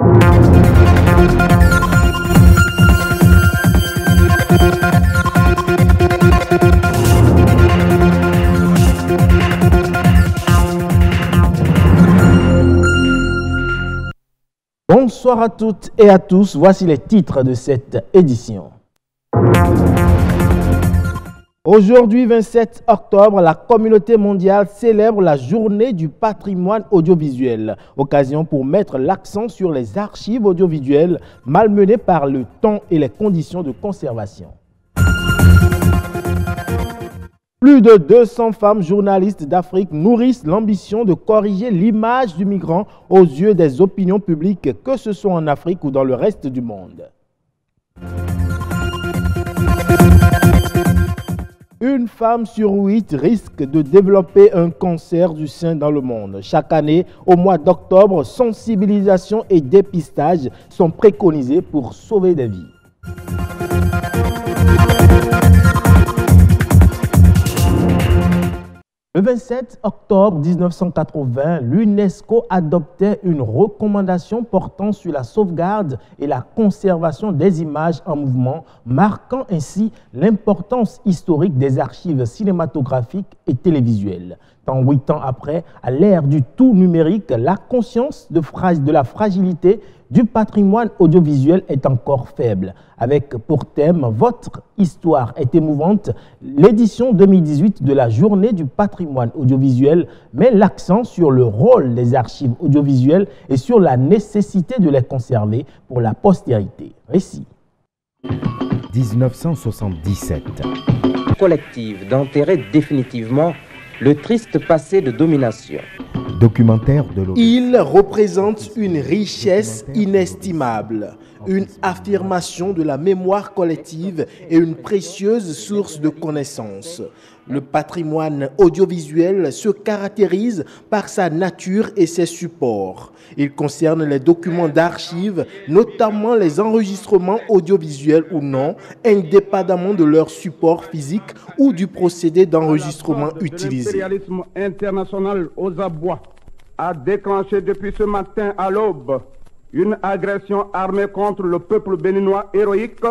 Bonsoir à toutes et à tous, voici les titres de cette édition. Aujourd'hui, 27 octobre, la communauté mondiale célèbre la journée du patrimoine audiovisuel. Occasion pour mettre l'accent sur les archives audiovisuelles malmenées par le temps et les conditions de conservation. Plus de 200 femmes journalistes d'Afrique nourrissent l'ambition de corriger l'image du migrant aux yeux des opinions publiques, que ce soit en Afrique ou dans le reste du monde. Une femme sur 8 risque de développer un cancer du sein dans le monde. Chaque année, au mois d'octobre, sensibilisation et dépistage sont préconisés pour sauver des vies. Le 27 octobre 1980, l'UNESCO adoptait une recommandation portant sur la sauvegarde et la conservation des images en mouvement, marquant ainsi l'importance historique des archives cinématographiques et télévisuelles. Tant 8 ans après, à l'ère du tout numérique, la conscience de la fragilité du patrimoine audiovisuel est encore faible. Avec pour thème « Votre histoire est émouvante », l'édition 2018 de la Journée du patrimoine audiovisuel met l'accent sur le rôle des archives audiovisuelles et sur la nécessité de les conserver pour la postérité. Récit. 1977. Collective d'enterrer définitivement le triste passé de domination. Documentaire de l'ONU. Il représente une richesse inestimable, une affirmation de la mémoire collective et une précieuse source de connaissances. Le patrimoine audiovisuel se caractérise par sa nature et ses supports. Il concerne les documents d'archives, notamment les enregistrements audiovisuels ou non, indépendamment de leur support physique ou du procédé d'enregistrement utilisé. L'impérialisme international aux abois a déclenché depuis ce matin à l'aube une agression armée contre le peuple béninois héroïque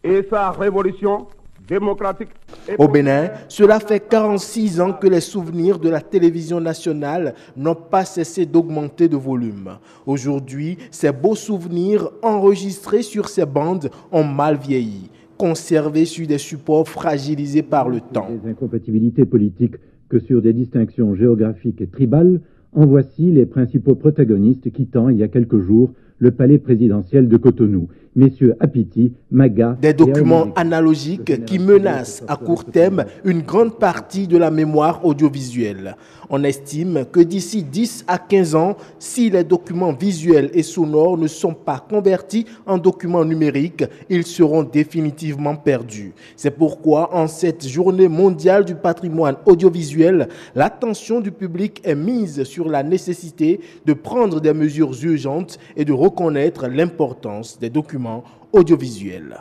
et sa révolution démocratique. Au Bénin, cela fait 46 ans que les souvenirs de la télévision nationale n'ont pas cessé d'augmenter de volume. Aujourd'hui, ces beaux souvenirs enregistrés sur ces bandes ont mal vieilli, conservés sur des supports fragilisés par le temps. Des incompatibilités politiques que sur des distinctions géographiques et tribales, en voici les principaux protagonistes quittant il y a quelques jours le palais présidentiel de Cotonou. Messieurs Apiti, Maga... Des documents analogiques qui menacent à court terme une grande partie de la mémoire audiovisuelle. On estime que d'ici 10 à 15 ans, si les documents visuels et sonores ne sont pas convertis en documents numériques, ils seront définitivement perdus. C'est pourquoi, en cette journée mondiale du patrimoine audiovisuel, l'attention du public est mise sur la nécessité de prendre des mesures urgentes et de reconnaître l'importance des documents audiovisuels.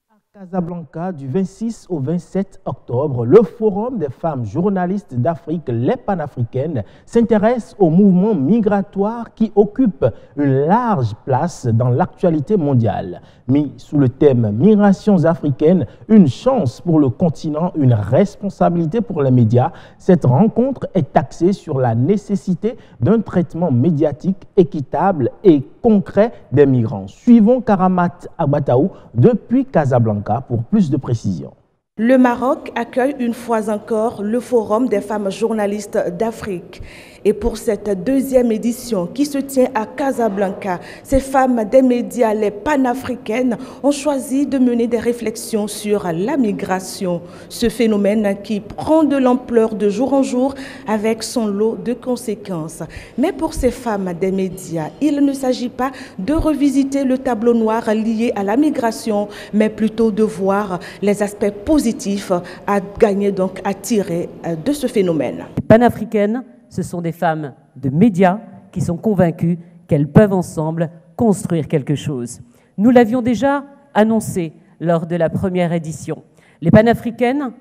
À Casablanca, du 26 au 27 octobre, le Forum des femmes journalistes d'Afrique, les panafricaines, s'intéresse au mouvement migratoire qui occupe une large place dans l'actualité mondiale. Mis sous le thème « Migrations africaines, une chance pour le continent, une responsabilité pour les médias », cette rencontre est axée sur la nécessité d'un traitement médiatique équitable et concret des migrants. Suivons Karamat Abataou depuis Casablanca pour plus de précisions. Le Maroc accueille une fois encore le Forum des femmes journalistes d'Afrique. Et pour cette deuxième édition qui se tient à Casablanca, ces femmes des médias, les panafricaines, ont choisi de mener des réflexions sur la migration. Ce phénomène qui prend de l'ampleur de jour en jour avec son lot de conséquences. Mais pour ces femmes des médias, il ne s'agit pas de revisiter le tableau noir lié à la migration, mais plutôt de voir les aspects positifs à gagner, donc à tirer de ce phénomène. Les panafricaines, ce sont des femmes de médias qui sont convaincues qu'elles peuvent ensemble construire quelque chose. Nous l'avions déjà annoncé lors de la première édition. Les panafricaines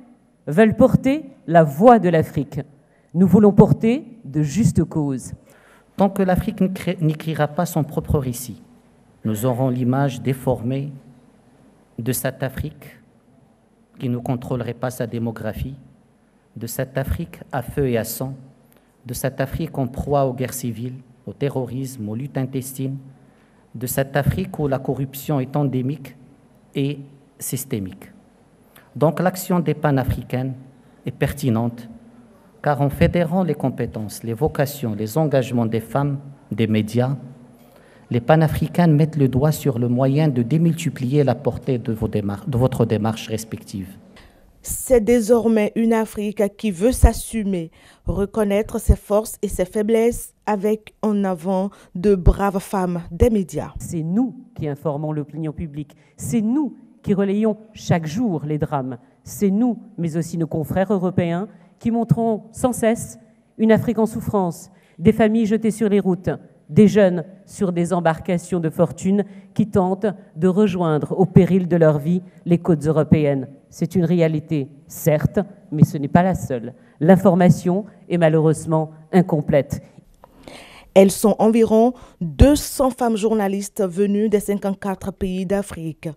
veulent porter la voix de l'Afrique. Nous voulons porter de justes causes. Tant que l'Afrique n'écrira pas son propre récit, nous aurons l'image déformée de cette Afrique qui ne contrôlerait pas sa démographie, de cette Afrique à feu et à sang, de cette Afrique en proie aux guerres civiles, au terrorisme, aux luttes intestines, de cette Afrique où la corruption est endémique et systémique. Donc l'action des panafricaines est pertinente, car en fédérant les compétences, les vocations, les engagements des femmes, des médias, les panafricaines mettent le doigt sur le moyen de démultiplier la portée de votre démarche respective. C'est désormais une Afrique qui veut s'assumer, reconnaître ses forces et ses faiblesses avec en avant de braves femmes des médias. C'est nous qui informons l'opinion publique, c'est nous qui relayons chaque jour les drames, c'est nous, mais aussi nos confrères européens, qui montrons sans cesse une Afrique en souffrance, des familles jetées sur les routes, des jeunes sur des embarcations de fortune qui tentent de rejoindre au péril de leur vie les côtes européennes. C'est une réalité, certes, mais ce n'est pas la seule. L'information est malheureusement incomplète. Elles sont environ 200 femmes journalistes venues des 54 pays d'Afrique,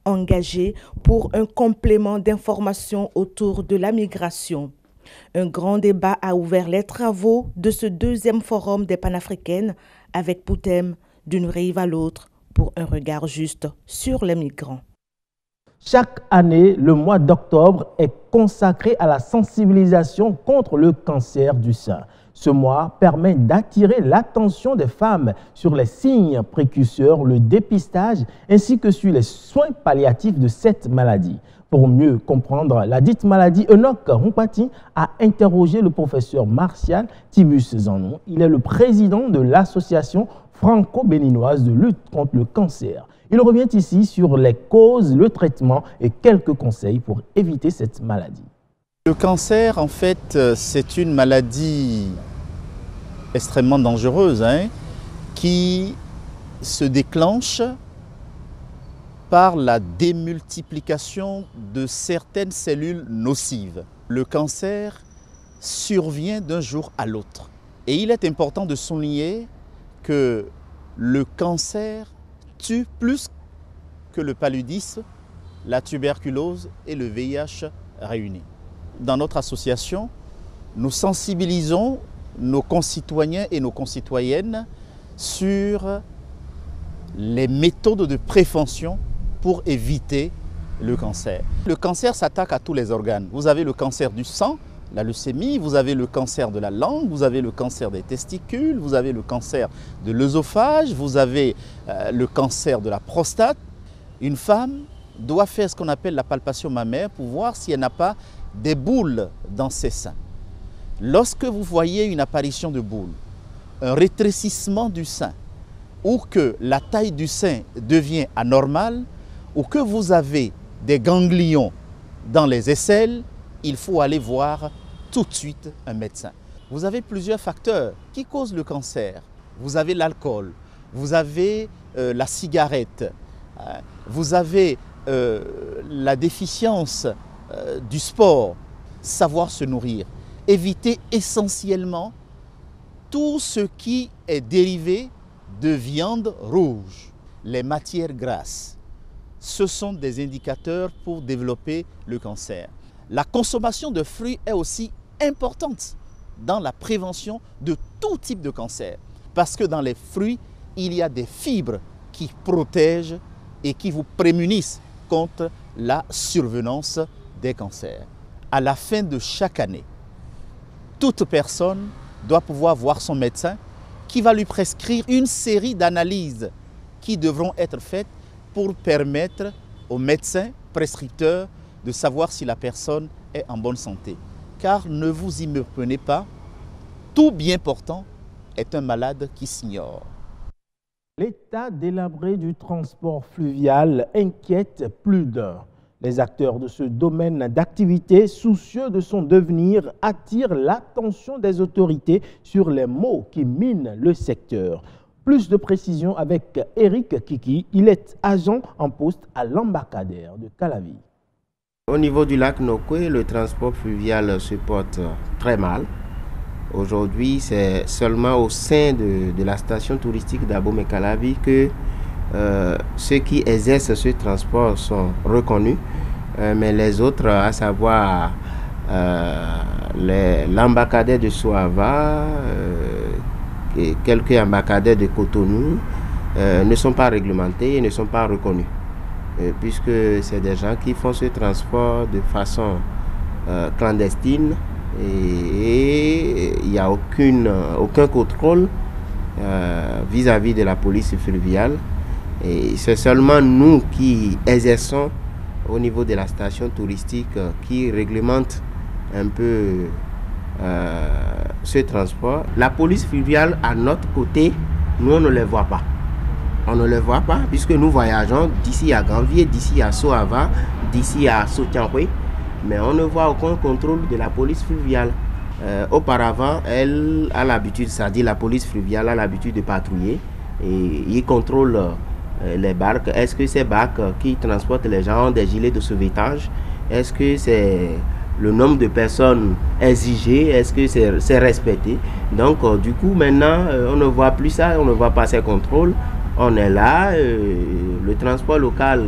engagées pour un complément d'information autour de la migration. Un grand débat a ouvert les travaux de ce deuxième forum des panafricaines avec pour thème d'une rive à l'autre pour un regard juste sur les migrants. Chaque année, le mois d'octobre est consacré à la sensibilisation contre le cancer du sein. Ce mois permet d'attirer l'attention des femmes sur les signes précurseurs, le dépistage ainsi que sur les soins palliatifs de cette maladie. Pour mieux comprendre la dite maladie, Enoch Rumpati a interrogé le professeur Martial Tibus Zanon. Il est le président de l'association franco-béninoise de lutte contre le cancer. Il revient ici sur les causes, le traitement et quelques conseils pour éviter cette maladie. Le cancer, en fait, c'est une maladie extrêmement dangereuse qui se déclenche par la démultiplication de certaines cellules nocives. Le cancer survient d'un jour à l'autre. Et il est important de souligner que le cancer tue plus que le paludisme, la tuberculose et le VIH réunis. Dans notre association, nous sensibilisons nos concitoyens et nos concitoyennes sur les méthodes de prévention pour éviter le cancer. Le cancer s'attaque à tous les organes. Vous avez le cancer du sang, la leucémie, vous avez le cancer de la langue, vous avez le cancer des testicules, vous avez le cancer de l'œsophage, vous avez le cancer de la prostate. Une femme doit faire ce qu'on appelle la palpation mammaire pour voir si elle n'a pas des boules dans ses seins. Lorsque vous voyez une apparition de boules, un rétrécissement du sein, ou que la taille du sein devient anormale, ou que vous avez des ganglions dans les aisselles, il faut aller voir tout de suite un médecin. Vous avez plusieurs facteurs qui causent le cancer. Vous avez l'alcool, vous avez la cigarette, vous avez la déficience du sport, savoir se nourrir. Éviter essentiellement tout ce qui est dérivé de viande rouge, les matières grasses. Ce sont des indicateurs pour développer le cancer. La consommation de fruits est aussi importante dans la prévention de tout type de cancer. Parce que dans les fruits, il y a des fibres qui protègent et qui vous prémunissent contre la survenance des cancers. À la fin de chaque année, toute personne doit pouvoir voir son médecin qui va lui prescrire une série d'analyses qui devront être faites pour permettre au médecin prescripteur de savoir si la personne est en bonne santé. Car ne vous y méprenez pas, tout bien portant est un malade qui s'ignore. L'état délabré du transport fluvial inquiète plus d'un. Les acteurs de ce domaine d'activité, soucieux de son devenir, attirent l'attention des autorités sur les maux qui minent le secteur. Plus de précisions avec Eric Kiki, il est agent en poste à l'embarcadère de Calavi. Au niveau du lac Nokwe, le transport fluvial se porte très mal. Aujourd'hui, c'est seulement au sein de la station touristique d'Abomey-Calavi que ceux qui exercent ce transport sont reconnus, mais les autres, à savoir l'embarcadère de Soava et quelques embarcadères de Cotonou, ne sont pas réglementés et ne sont pas reconnus, puisque c'est des gens qui font ce transport de façon clandestine et il n'y a aucun contrôle vis-à-vis de la police fluviale. Et c'est seulement nous qui exerçons au niveau de la station touristique qui réglemente un peu ce transport. La police fluviale à notre côté, nous on ne les voit pas. On ne les voit pas puisque nous voyageons d'ici à Ganvier, d'ici à Soava, d'ici à Sotianroué, mais on ne voit aucun contrôle de la police fluviale. Auparavant, elle a l'habitude, c'est-à-dire la police fluviale a l'habitude de patrouiller et ils contrôlent les barques. Est-ce que ces barques qui transportent les gens ont des gilets de sauvetage? Est-ce que c'est le nombre de personnes exigées? Est-ce que c'est respecté? Donc du coup maintenant on ne voit plus ça, on ne voit pas ces contrôles. On est là, le transport local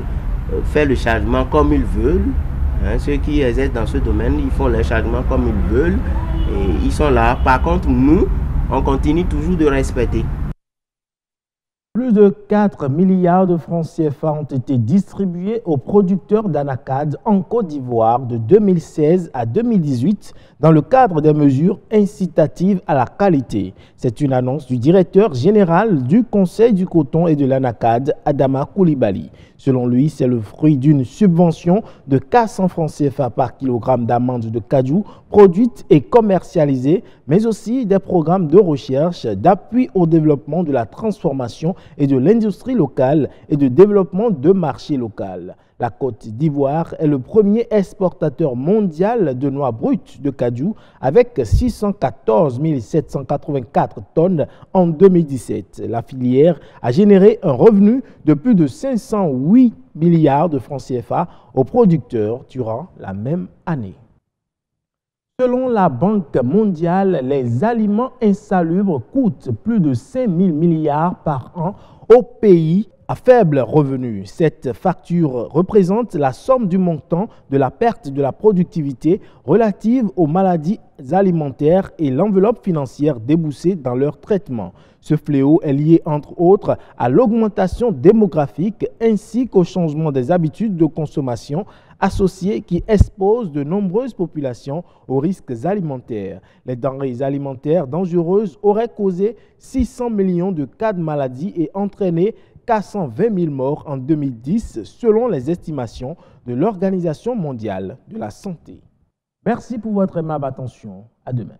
fait le chargement comme ils veulent. Ceux qui exercent dans ce domaine, ils font les chargements comme ils veulent et ils sont là. Par contre, nous, on continue toujours de respecter. Plus de 4 milliards de francs CFA ont été distribués aux producteurs d'anacarde en Côte d'Ivoire de 2016 à 2018 dans le cadre des mesures incitatives à la qualité. C'est une annonce du directeur général du Conseil du coton et de l'anacarde, Adama Koulibaly. Selon lui, c'est le fruit d'une subvention de 400 francs CFA par kilogramme d'amandes de cajou produites et commercialisées, mais aussi des programmes de recherche, d'appui au développement de la transformation et de l'industrie locale et de développement de marchés locaux. La Côte d'Ivoire est le premier exportateur mondial de noix brutes de cajou avec 614 784 tonnes en 2017. La filière a généré un revenu de plus de 508 milliards de francs CFA aux producteurs durant la même année. Selon la Banque mondiale, les aliments insalubres coûtent plus de 5 000 milliards par an aux pays à faible revenu. Cette facture représente la somme du montant de la perte de la productivité relative aux maladies alimentaires et l'enveloppe financière déboursée dans leur traitement. Ce fléau est lié entre autres à l'augmentation démographique ainsi qu'au changement des habitudes de consommation associées qui exposent de nombreuses populations aux risques alimentaires. Les denrées alimentaires dangereuses auraient causé 600 millions de cas de maladie et entraîné 420 000 morts en 2010 selon les estimations de l'Organisation mondiale de la santé. Merci pour votre aimable attention. À demain.